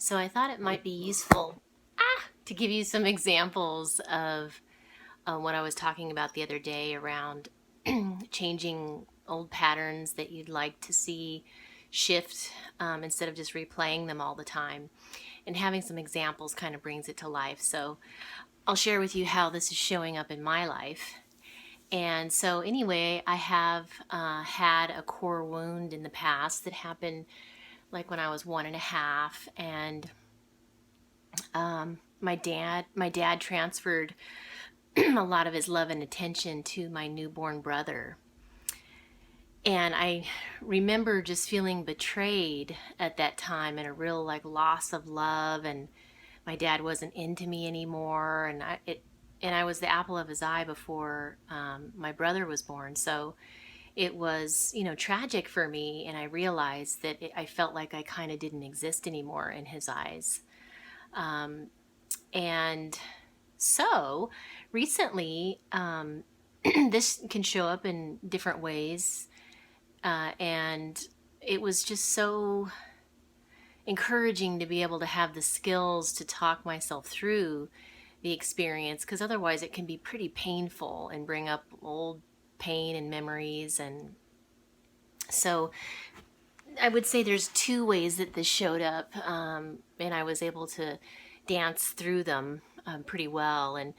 So I thought it might be useful to give you some examples of what I was talking about the other day around changing old patterns that you'd like to see shift instead of just replaying them all the time. And having some examples kind of brings it to life. So I'll share with you how this is showing up in my life. And so, anyway, I have had a core wound in the past that happened like when I was 1.5, and my dad transferred a lot of his love and attention to my newborn brother. And I remember just feeling betrayed at that time and a real like loss of love, and my dad wasn't into me anymore, and I was the apple of his eye before my brother was born. So it was, tragic for me, and I realized that I felt like I kind of didn't exist anymore in his eyes. And so recently, this can show up in different ways. And it was just so encouraging to be able to have the skills to talk myself through the experience, because otherwise it can be pretty painful and bring up old pain and memories. And so I would say there's two ways that this showed up, and I was able to dance through them pretty well. And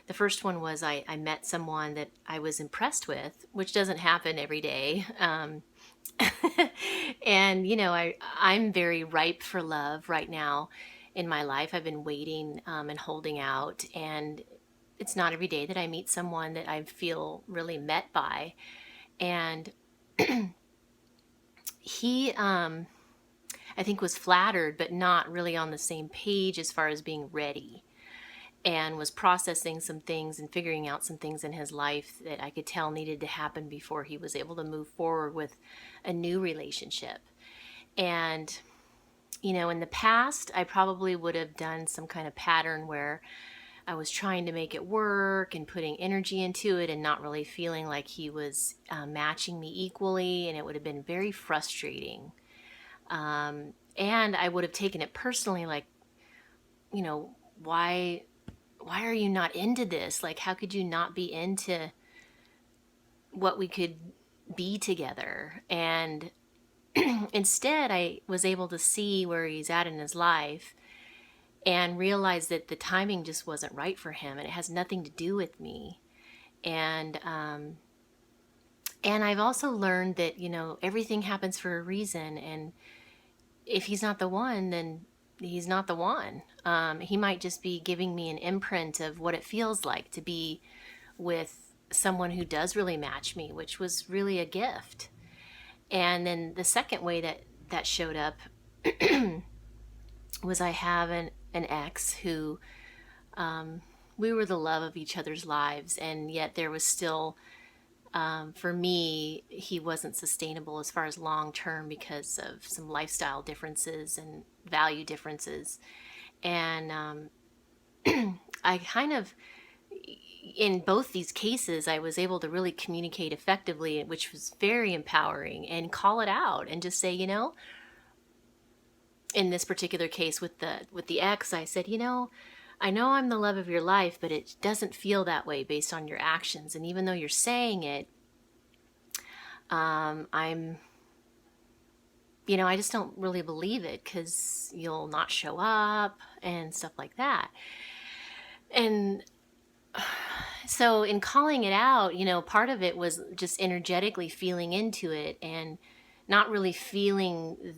the first one was I met someone that I was impressed with, which doesn't happen every day. And I'm very ripe for love right now in my life. I've been waiting and holding out, and it's not every day that I meet someone that I feel really met by. And he I think was flattered but not really on the same page as far as being ready, and was processing some things and figuring out some things in his life that I could tell needed to happen before he was able to move forward with a new relationship. And in the past, I probably would have done some kind of pattern where I was trying to make it work and putting energy into it and not really feeling like he was matching me equally, and it would have been very frustrating. And I would have taken it personally, like, why are you not into this? Like, how could you not be into what we could be together? And instead, I was able to see where he's at in his life and realize that the timing just wasn't right for him, and it has nothing to do with me. And I've also learned that everything happens for a reason, and if he's not the one, then he's not the one. He might just be giving me an imprint of what it feels like to be with someone who does really match me, which was really a gift. And then the second way that showed up was I have an ex who we were the love of each other's lives, and yet there was still, for me, he wasn't sustainable as far as long term because of some lifestyle differences and value differences. And I kind of, in both these cases, I was able to really communicate effectively, which was very empowering, and call it out and just say, in this particular case with the ex, I said, I know I'm the love of your life, but it doesn't feel that way based on your actions. And even though you're saying it, I'm, I just don't really believe it, because you'll not show up and stuff like that. And so in calling it out, part of it was just energetically feeling into it and not really feeling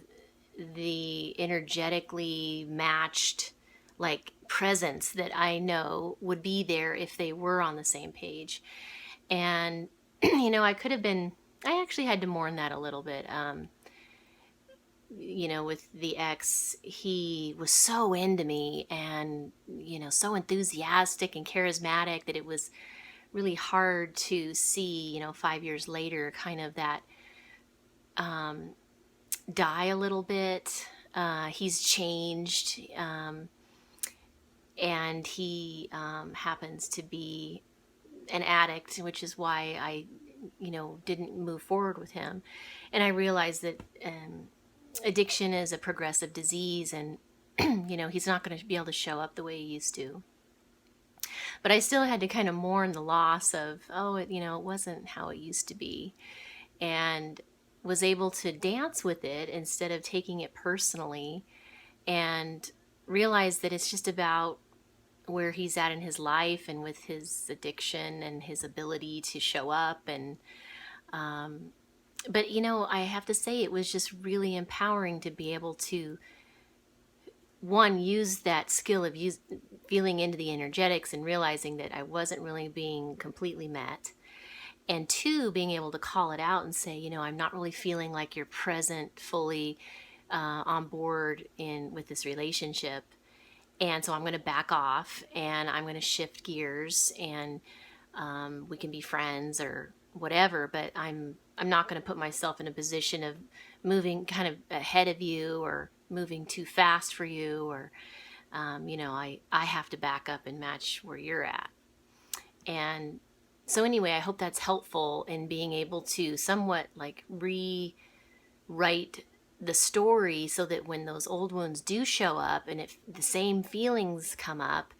the energetically matched like presence that I know would be there if they were on the same page. And I actually had to mourn that a little bit. With the ex, he was so into me and, so enthusiastic and charismatic that it was really hard to see, 5 years later, kind of that die a little bit. He's changed, and he happens to be an addict, which is why I, didn't move forward with him. And I realized that addiction is a progressive disease, and he's not going to be able to show up the way he used to. But I still had to kind of mourn the loss of, it wasn't how it used to be. And was able to dance with it instead of taking it personally, and realize that it's just about where he's at in his life and with his addiction and his ability to show up. And but I have to say, it was just really empowering to be able to, one, use that skill of feeling into the energetics and realizing that I wasn't really being completely met, and two, being able to call it out and say, I'm not really feeling like you're present fully on board with this relationship. And so I'm going to back off and I'm going to shift gears, and we can be friends or whatever, but I'm not going to put myself in a position of moving kind of ahead of you or moving too fast for you, or I have to back up and match where you're at. And so anyway, I hope that's helpful in being able to somewhat like rewrite the story, so that when those old wounds do show up and if the same feelings come up,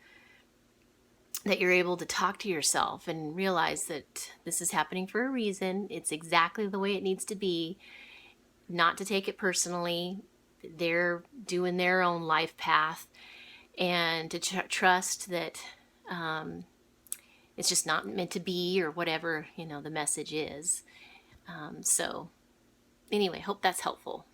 that you're able to talk to yourself and realize that this is happening for a reason. It's exactly the way it needs to be. Not to take it personally. They're doing their own life path, and to trust that it's just not meant to be, or whatever, the message is. So anyway, hope that's helpful.